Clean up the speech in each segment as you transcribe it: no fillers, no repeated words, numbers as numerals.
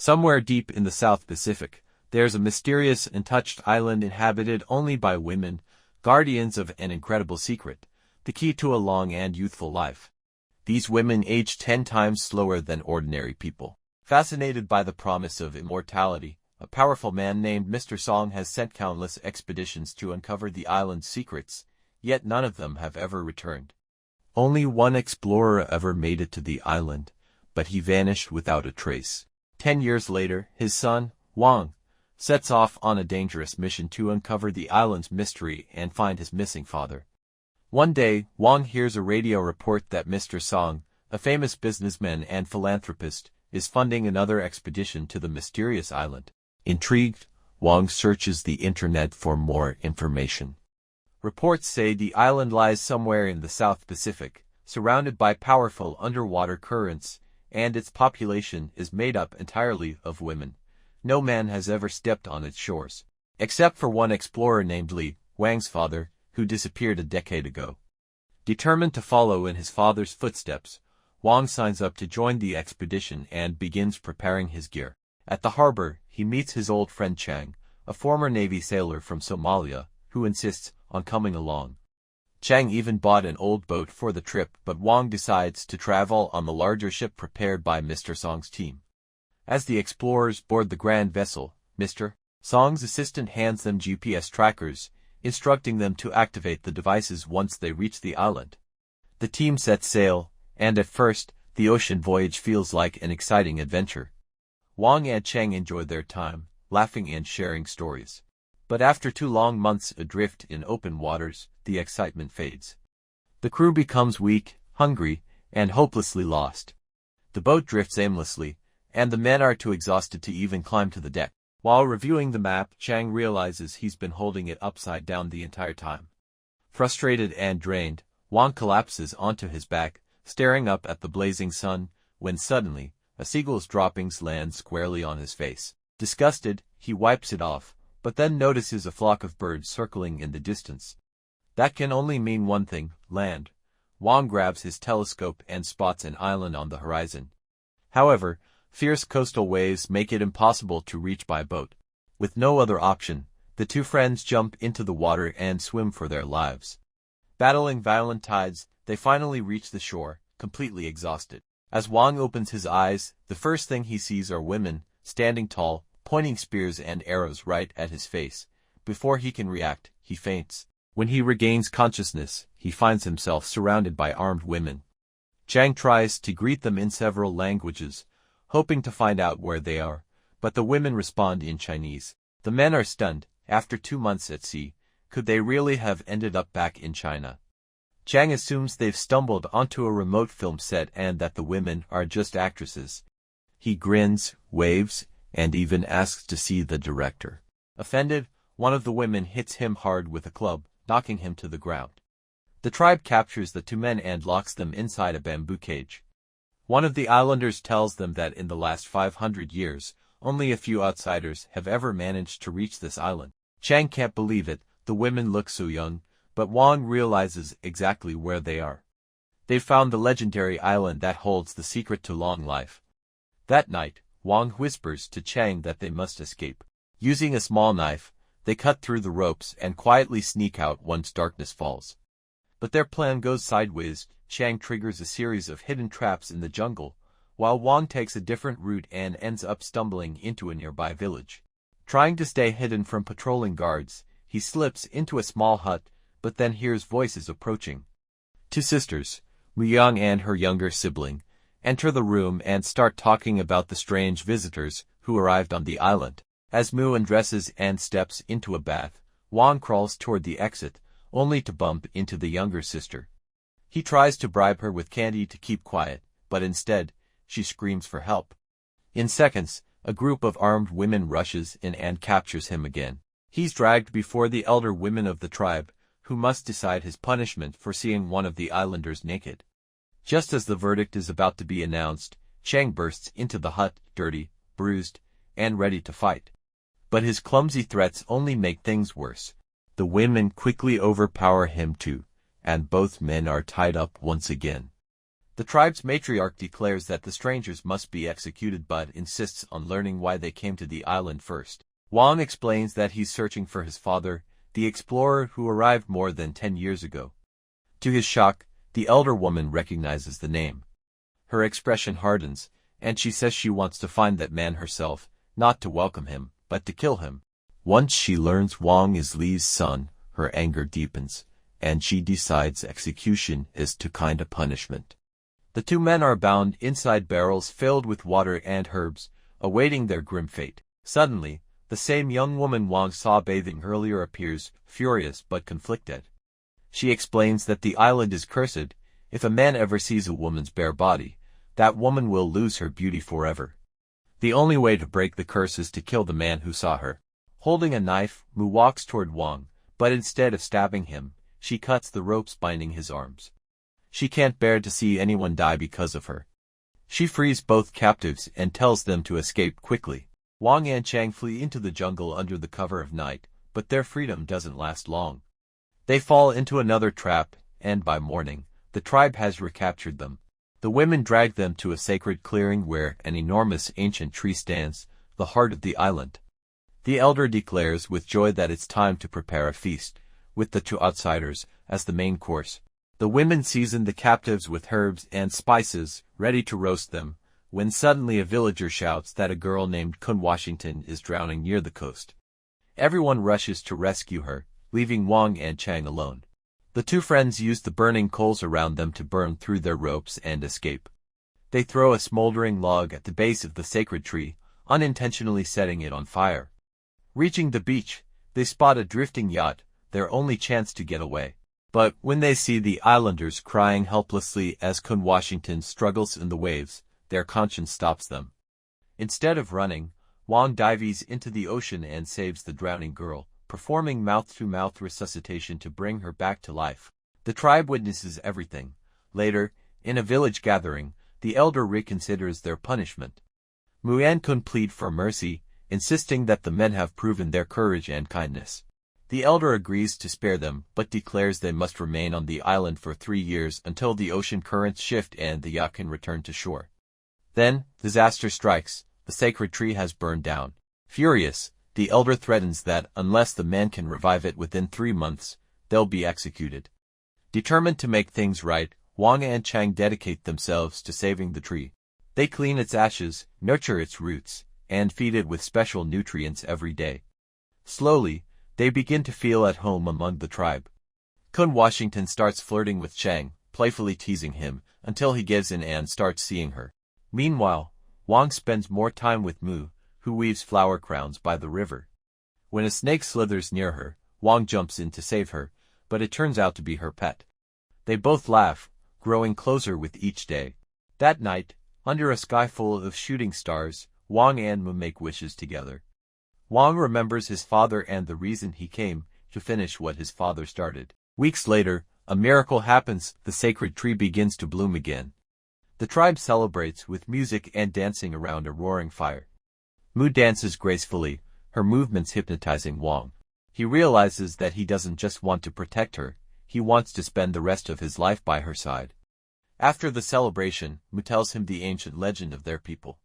Somewhere deep in the South Pacific, there's a mysterious, untouched island inhabited only by women, guardians of an incredible secret, the key to a long and youthful life. These women age 10 times slower than ordinary people. Fascinated by the promise of immortality, a powerful man named Mr. Song has sent countless expeditions to uncover the island's secrets, yet none of them have ever returned. Only one explorer ever made it to the island, but he vanished without a trace. 10 years later, his son, Wang, sets off on a dangerous mission to uncover the island's mystery and find his missing father. One day, Wang hears a radio report that Mr. Song, a famous businessman and philanthropist, is funding another expedition to the mysterious island. Intrigued, Wang searches the internet for more information. Reports say the island lies somewhere in the South Pacific, surrounded by powerful underwater currents, and its population is made up entirely of women. No man has ever stepped on its shores, except for one explorer named Li, Wang's father, who disappeared a decade ago. Determined to follow in his father's footsteps, Wang signs up to join the expedition and begins preparing his gear. At the harbor, he meets his old friend Chang, a former Navy sailor from Somalia, who insists on coming along. Chang even bought an old boat for the trip, but Wang decides to travel on the larger ship prepared by Mr. Song's team. As the explorers board the grand vessel, Mr. Song's assistant hands them GPS trackers, instructing them to activate the devices once they reach the island. The team sets sail, and at first, the ocean voyage feels like an exciting adventure. Wang and Chang enjoy their time, laughing and sharing stories. But after 2 long months adrift in open waters, the excitement fades. The crew becomes weak, hungry, and hopelessly lost. The boat drifts aimlessly, and the men are too exhausted to even climb to the deck. While reviewing the map, Chang realizes he's been holding it upside down the entire time. Frustrated and drained, Wang collapses onto his back, staring up at the blazing sun, when suddenly, a seagull's droppings land squarely on his face. Disgusted, he wipes it off, but then notices a flock of birds circling in the distance. That can only mean one thing: land. Wang grabs his telescope and spots an island on the horizon. However, fierce coastal waves make it impossible to reach by boat. With no other option, the two friends jump into the water and swim for their lives. Battling violent tides, they finally reach the shore, completely exhausted. As Wang opens his eyes, the first thing he sees are women, standing tall, pointing spears and arrows right at his face. Before he can react, he faints. When he regains consciousness, he finds himself surrounded by armed women. Chang tries to greet them in several languages, hoping to find out where they are, but the women respond in Chinese. The men are stunned. After 2 months at sea, could they really have ended up back in China? Chang assumes they've stumbled onto a remote film set and that the women are just actresses. He grins, waves, and even asks to see the director. Offended, one of the women hits him hard with a club, knocking him to the ground. The tribe captures the 2 men and locks them inside a bamboo cage. One of the islanders tells them that in the last 500 years, only a few outsiders have ever managed to reach this island. Chang can't believe it. The women look so young, but Wang realizes exactly where they are. They've found the legendary island that holds the secret to long life. That night, Wang whispers to Chang that they must escape. Using a small knife, they cut through the ropes and quietly sneak out once darkness falls. But their plan goes sideways. Chang triggers a series of hidden traps in the jungle, while Wang takes a different route and ends up stumbling into a nearby village. Trying to stay hidden from patrolling guards, he slips into a small hut, but then hears voices approaching. 2 sisters, Mu Yang and her younger sibling, enter the room and start talking about the strange visitors who arrived on the island. As Mu undresses and steps into a bath, Wang crawls toward the exit, only to bump into the younger sister. He tries to bribe her with candy to keep quiet, but instead, she screams for help. In seconds, a group of armed women rushes in and captures him again. He's dragged before the elder women of the tribe, who must decide his punishment for seeing one of the islanders naked. Just as the verdict is about to be announced, Chang bursts into the hut, dirty, bruised, and ready to fight. But his clumsy threats only make things worse. The women quickly overpower him too, and both men are tied up once again. The tribe's matriarch declares that the strangers must be executed but insists on learning why they came to the island first. Wang explains that he's searching for his father, the explorer who arrived more than 10 years ago. To his shock, the elder woman recognizes the name. Her expression hardens, and she says she wants to find that man herself, not to welcome him, but to kill him. Once she learns Wang is Li's son, her anger deepens, and she decides execution is too kind a punishment. The two men are bound inside barrels filled with water and herbs, awaiting their grim fate. Suddenly, the same young woman Wang saw bathing earlier appears, furious but conflicted. She explains that the island is cursed. If a man ever sees a woman's bare body, that woman will lose her beauty forever. The only way to break the curse is to kill the man who saw her. Holding a knife, Mu walks toward Wang, but instead of stabbing him, she cuts the ropes binding his arms. She can't bear to see anyone die because of her. She frees both captives and tells them to escape quickly. Wang and Chang flee into the jungle under the cover of night, but their freedom doesn't last long. They fall into another trap, and by morning, the tribe has recaptured them. The women drag them to a sacred clearing where an enormous ancient tree stands, the heart of the island. The elder declares with joy that it's time to prepare a feast, with the two outsiders as the main course. The women season the captives with herbs and spices, ready to roast them, when suddenly a villager shouts that a girl named Kun Washington is drowning near the coast. Everyone rushes to rescue her, leaving Wang and Chang alone. The two friends use the burning coals around them to burn through their ropes and escape. They throw a smoldering log at the base of the sacred tree, unintentionally setting it on fire. Reaching the beach, they spot a drifting yacht, their only chance to get away. But when they see the islanders crying helplessly as Kun Washington struggles in the waves, their conscience stops them. Instead of running, Wang dives into the ocean and saves the drowning girl, performing mouth-to-mouth resuscitation to bring her back to life. The tribe witnesses everything. Later, in a village gathering, the elder reconsiders their punishment. Mu and Kun plead for mercy, insisting that the men have proven their courage and kindness. The elder agrees to spare them, but declares they must remain on the island for 3 years until the ocean currents shift and the yacht can return to shore. Then, disaster strikes. The sacred tree has burned down. Furious, the elder threatens that unless the men can revive it within 3 months, they'll be executed. Determined to make things right, Wang and Chang dedicate themselves to saving the tree. They clean its ashes, nurture its roots, and feed it with special nutrients every day. Slowly, they begin to feel at home among the tribe. Kun Washington starts flirting with Chang, playfully teasing him, until he gives in and starts seeing her. Meanwhile, Wang spends more time with Mu, who weaves flower crowns by the river. When a snake slithers near her, Wang jumps in to save her, but it turns out to be her pet. They both laugh, growing closer with each day. That night, under a sky full of shooting stars, Wang and Mu make wishes together. Wang remembers his father and the reason he came, to finish what his father started. Weeks later, a miracle happens, the sacred tree begins to bloom again. The tribe celebrates with music and dancing around a roaring fire. Mu dances gracefully, her movements hypnotizing Wang. He realizes that he doesn't just want to protect her, he wants to spend the rest of his life by her side. After the celebration, Mu tells him the ancient legend of their people.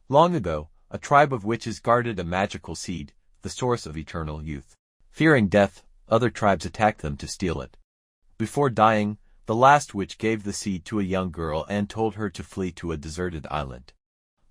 Long ago, a tribe of witches guarded a magical seed, the source of eternal youth. Fearing death, other tribes attacked them to steal it. Before dying, the last witch gave the seed to a young girl and told her to flee to a deserted island.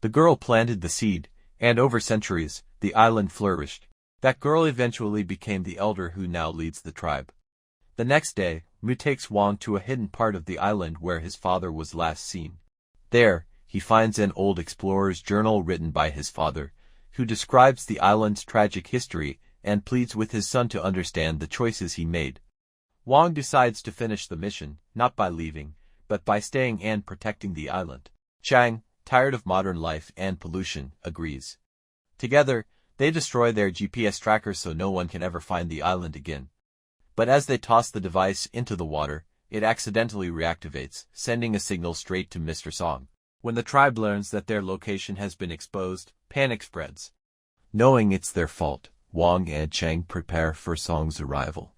The girl planted the seed, and over centuries, the island flourished. That girl eventually became the elder who now leads the tribe. The next day, Mu takes Wang to a hidden part of the island where his father was last seen. There, he finds an old explorer's journal written by his father, who describes the island's tragic history and pleads with his son to understand the choices he made. Wang decides to finish the mission, not by leaving, but by staying and protecting the island. Chang, tired of modern life and pollution, agrees. Together, they destroy their GPS tracker so no one can ever find the island again. But as they toss the device into the water, it accidentally reactivates, sending a signal straight to Mr. Song. When the tribe learns that their location has been exposed, panic spreads. Knowing it's their fault, Wang and Chang prepare for Song's arrival.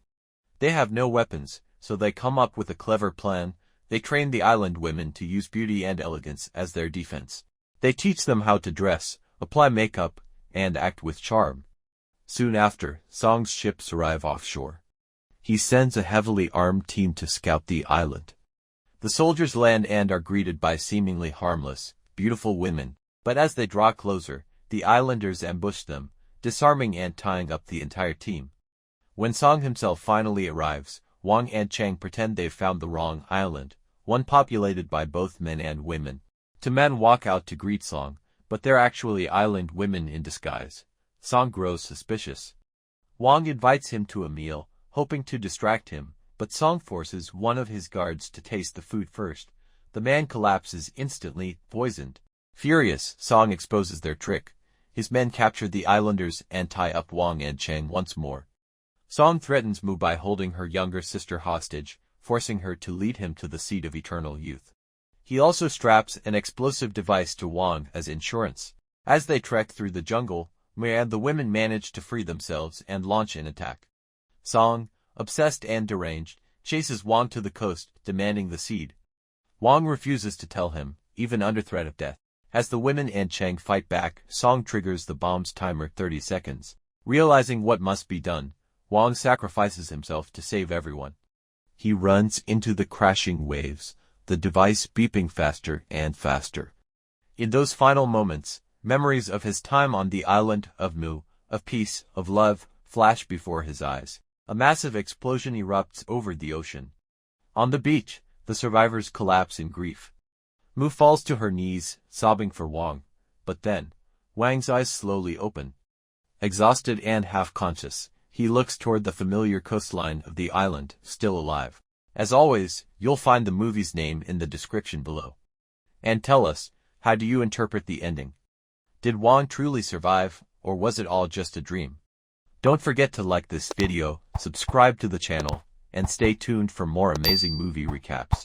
They have no weapons, so they come up with a clever plan. They train the island women to use beauty and elegance as their defense. They teach them how to dress, apply makeup, and act with charm. Soon after, Song's ships arrive offshore. He sends a heavily armed team to scout the island. The soldiers land and are greeted by seemingly harmless, beautiful women, but as they draw closer, the islanders ambush them, disarming and tying up the entire team. When Song himself finally arrives, Wang and Chang pretend they've found the wrong island, one populated by both men and women. Two men walk out to greet Song, but they're actually island women in disguise. Song grows suspicious. Wang invites him to a meal, hoping to distract him, but Song forces one of his guards to taste the food first. The man collapses instantly, poisoned. Furious, Song exposes their trick. His men capture the islanders and tie up Wang and Chang once more. Song threatens Mu by holding her younger sister hostage, forcing her to lead him to the seat of eternal youth. He also straps an explosive device to Wang as insurance. As they trek through the jungle, Mu and the women manage to free themselves and launch an attack. Song, obsessed and deranged, chases Wang to the coast, demanding the seed. Wang refuses to tell him, even under threat of death. As the women and Chang fight back, Song triggers the bomb's timer 30 seconds. Realizing what must be done, Wang sacrifices himself to save everyone. He runs into the crashing waves, the device beeping faster and faster. In those final moments, memories of his time on the island of Mu, of peace, of love, flash before his eyes. A massive explosion erupts over the ocean. On the beach, the survivors collapse in grief. Mu falls to her knees, sobbing for Wang. But then, Wang's eyes slowly open. Exhausted and half-conscious, he looks toward the familiar coastline of the island, still alive. As always, you'll find the movie's name in the description below. And tell us, how do you interpret the ending? Did Wang truly survive, or was it all just a dream? Don't forget to like this video, subscribe to the channel, and stay tuned for more amazing movie recaps.